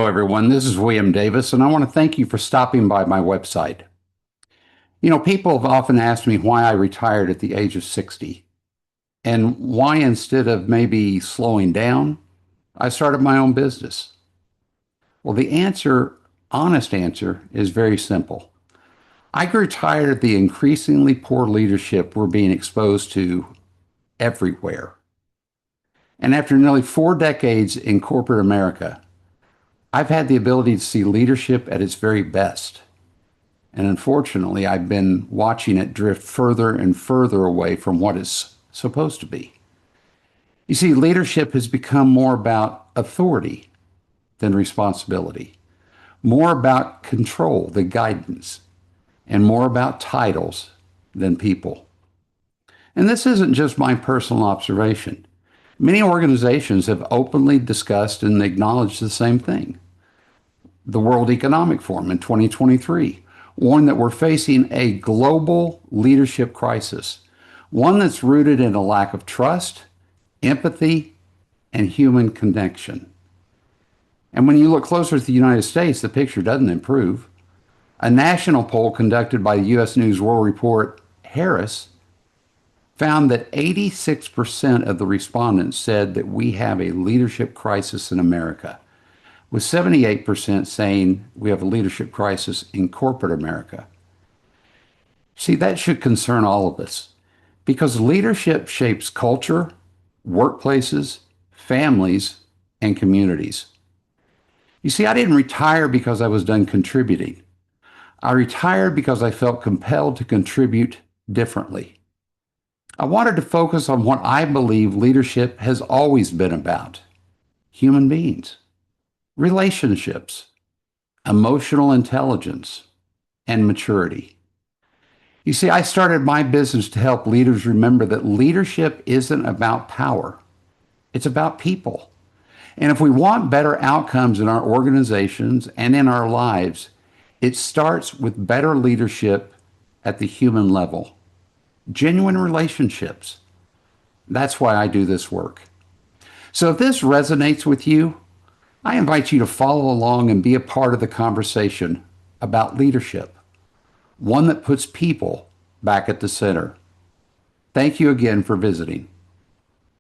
Hello, everyone. This is William Davis, and I want to thank you for stopping by my website. People have often asked me why I retired at the age of 60 and why, instead of maybe slowing down, I started my own business. Well, the honest answer, is very simple. I grew tired of the increasingly poor leadership we're being exposed to everywhere. And after nearly 4 decades in corporate America, I've had the ability to see leadership at its very best. And unfortunately, I've been watching it drift further and further away from what it's supposed to be. You see, leadership has become more about authority than responsibility, more about control than guidance, and more about titles than people. And this isn't just my personal observation. Many organizations have openly discussed and acknowledged the same thing. The World Economic Forum in 2023 warned that we're facing a global leadership crisis, one that's rooted in a lack of trust, empathy, and human connection. And when you look closer at the United States, the picture doesn't improve. A national poll conducted by the U.S. News World Report Harris found that 86% of the respondents said that we have a leadership crisis in America, with 78% saying we have a leadership crisis in corporate America. See, that should concern all of us because leadership shapes culture, workplaces, families, and communities. You see, I didn't retire because I was done contributing. I retired because I felt compelled to contribute differently. I wanted to focus on what I believe leadership has always been about: human beings, relationships, emotional intelligence, and maturity. You see, I started my business to help leaders remember that leadership isn't about power. It's about people. And if we want better outcomes in our organizations and in our lives, it starts with better leadership at the human level, genuine relationships. That's why I do this work. So if this resonates with you, I invite you to follow along and be a part of the conversation about leadership, one that puts people back at the center. Thank you again for visiting.